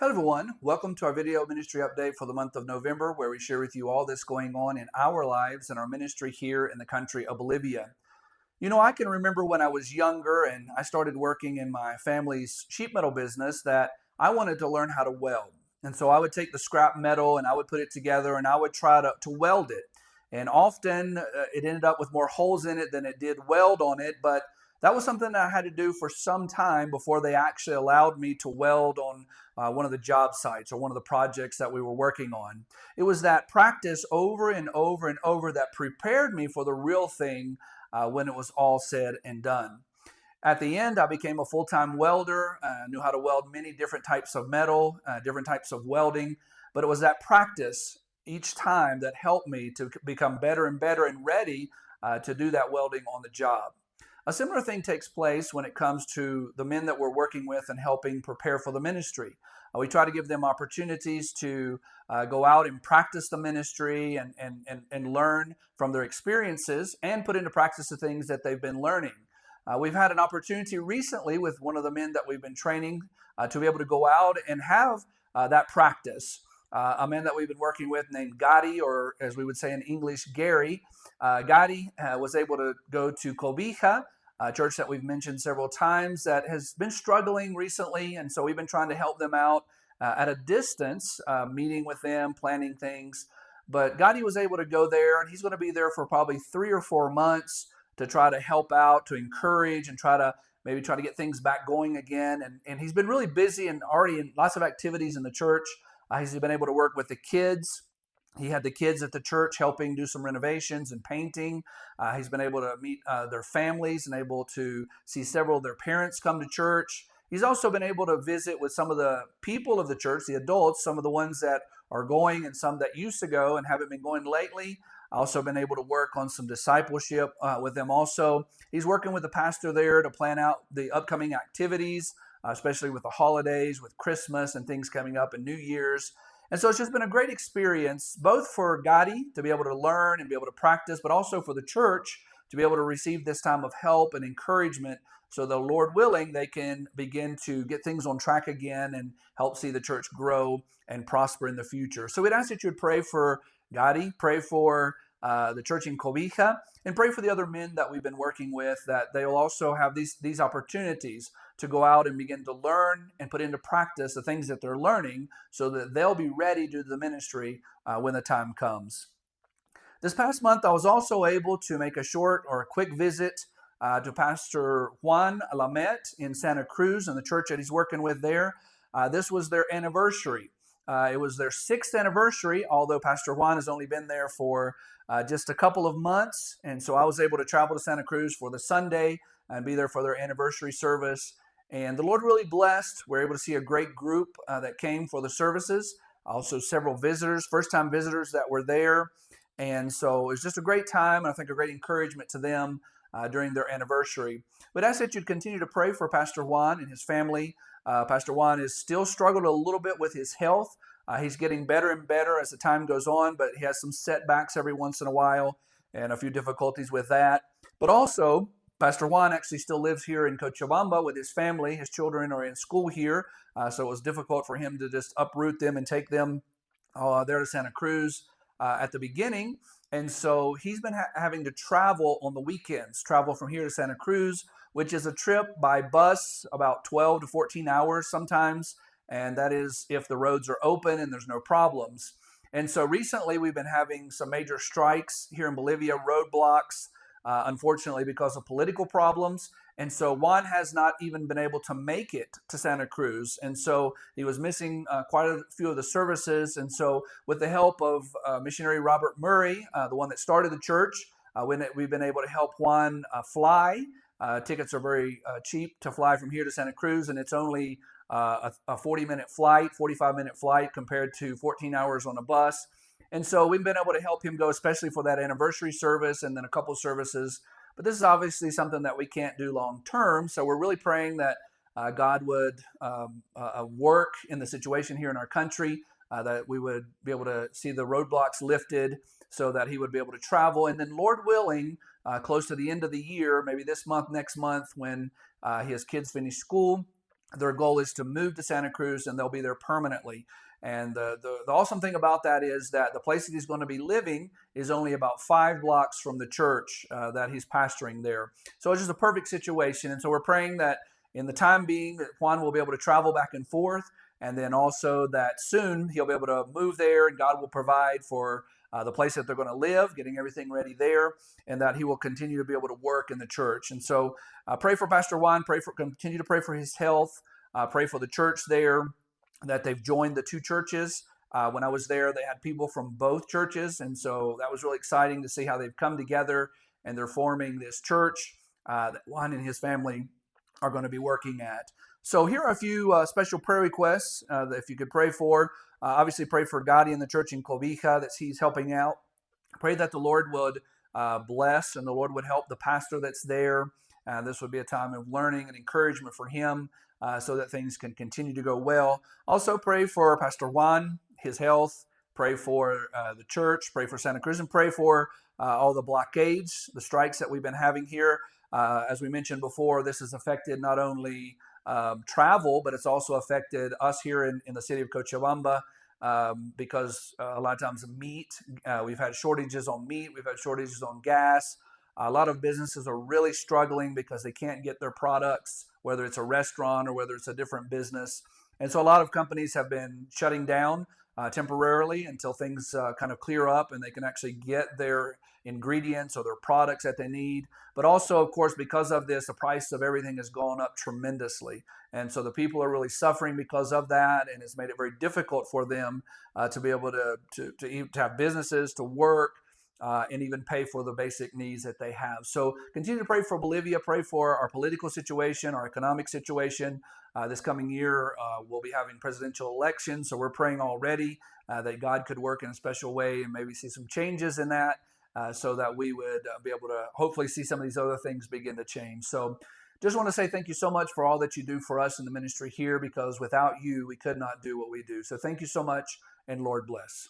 Hello everyone, welcome to our video ministry update for the month of November, where we share with you all that's going on in our lives and our ministry here in the country of Bolivia. I can remember when I was younger and I started working in my family's sheet metal business that I wanted to learn how to weld. And so I would take the scrap metal and I would put it together and I would try to weld it. And often it ended up with more holes in it than it did weld on it, but that was something that I had to do for some time before they actually allowed me to weld on one of the job sites or one of the projects that we were working on. It was that practice over and over and over that prepared me for the real thing when it was all said and done. At the end, I became a full-time welder, knew how to weld many different types of metal, different types of welding, but it was that practice each time that helped me to become better and better and ready to do that welding on the job. A similar thing takes place when it comes to the men that we're working with and helping prepare for the ministry. We try to give them opportunities to go out and practice the ministry and learn from their experiences and put into practice the things that they've been learning. We've had an opportunity recently with one of the men that we've been training to be able to go out and have that practice. A man that we've been working with named Gotti, or as we would say in English, Gary. Gotti was able to go to Cobija, a church that we've mentioned several times that has been struggling recently, and so we've been trying to help them out at a distance, meeting with them, planning things. But Gotti was able to go there, and he's going to be there for probably 3 or 4 months to try to help out, to encourage, and maybe try to get things back going again. And he's been really busy and already in lots of activities in the church. He's been able to work with the kids. He had the kids at the church helping do some renovations and painting. He's been able to meet their families and able to see several of their parents come to church. He's also been able to visit with some of the people of the church, the adults, some of the ones that are going and some that used to go and haven't been going lately. Also been able to work on some discipleship with them also. He's working with the pastor there to plan out the upcoming activities, especially with the holidays, with Christmas and things coming up and New Year's. And so it's just been a great experience, both for Gotti to be able to learn and be able to practice, but also for the church to be able to receive this time of help and encouragement so the Lord willing, they can begin to get things on track again and help see the church grow and prosper in the future. So we'd ask that you would pray for Gotti, pray for the church in Cobija, and pray for the other men that we've been working with, that they will also have these opportunities to go out and begin to learn and put into practice the things that they're learning so that they'll be ready to do the ministry when the time comes. This past month, I was also able to make a short or a quick visit to Pastor Juan Alamet in Santa Cruz and the church that he's working with there. This was their anniversary. It was their 6th anniversary, although Pastor Juan has only been there for just a couple of months. And so I was able to travel to Santa Cruz for the Sunday and be there for their anniversary service. And the Lord really blessed. We were able to see a great group that came for the services. Also several visitors, first-time visitors that were there. And so it was just a great time, and I think a great encouragement to them during their anniversary. But I ask that you'd continue to pray for Pastor Juan and his family. Pastor Juan is still struggling a little bit with his health. He's getting better and better as the time goes on, but he has some setbacks every once in a while and a few difficulties with that. But also, Pastor Juan actually still lives here in Cochabamba with his family. His children are in school here, so it was difficult for him to just uproot them and take them there to Santa Cruz at the beginning. And so he's been having to travel on the weekends, travel from here to Santa Cruz, which is a trip by bus about 12 to 14 hours sometimes. And that is if the roads are open and there's no problems. And so recently we've been having some major strikes here in Bolivia, roadblocks, unfortunately because of political problems. And so Juan has not even been able to make it to Santa Cruz. And so he was missing quite a few of the services. And so with the help of missionary Robert Murray, the one that started the church, we've been able to help Juan fly. Tickets are very cheap to fly from here to Santa Cruz, and it's only a 40-minute flight, 45-minute flight compared to 14 hours on a bus. And so we've been able to help him go, especially for that anniversary service and then a couple of services. But this is obviously something that we can't do long term. So we're really praying that God would work in the situation here in our country, that we would be able to see the roadblocks lifted so that he would be able to travel. And then Lord willing, close to the end of the year, maybe this month, next month, when his kids finish school, Their goal is to move to Santa Cruz, and they'll be there permanently. And the awesome thing about that is that the place that he's going to be living is only about 5 blocks from the church that he's pastoring there. So it's just a perfect situation. And so we're praying that in the time being, that Juan will be able to travel back and forth, and then also that soon he'll be able to move there, and God will provide for the place that they're going to live, getting everything ready there, and that he will continue to be able to work in the church. And so pray for Pastor Juan, continue to pray for his health, pray for the church there, that they've joined the two churches. When I was there, they had people from both churches, and so that was really exciting to see how they've come together and they're forming this church that Juan and his family are going to be working at. So here are a few special prayer requests that if you could pray for. Obviously, pray for Gotti and the church in Cobija that he's helping out. Pray that the Lord would bless and the Lord would help the pastor that's there. This would be a time of learning and encouragement for him so that things can continue to go well. Also pray for Pastor Juan, his health. Pray for the church. Pray for Santa Cruz, and pray for all the blockades, the strikes that we've been having here. As we mentioned before, this has affected not only travel, but it's also affected us here in the city of Cochabamba. Because a lot of times meat, we've had shortages on meat, we've had shortages on gas. A lot of businesses are really struggling because they can't get their products, whether it's a restaurant or whether it's a different business. And so a lot of companies have been shutting down temporarily until things kind of clear up and they can actually get their ingredients or their products that they need. But also, of course, because of this, the price of everything has gone up tremendously. And so the people are really suffering because of that, and it's made it very difficult for them to be able to have businesses, to work, and even pay for the basic needs that they have. So continue to pray for Bolivia, pray for our political situation, our economic situation. This coming year, we'll be having presidential elections, so we're praying already that God could work in a special way and maybe see some changes in that so that we would be able to hopefully see some of these other things begin to change. So just want to say thank you so much for all that you do for us in the ministry here, because without you, we could not do what we do. So thank you so much, and Lord bless.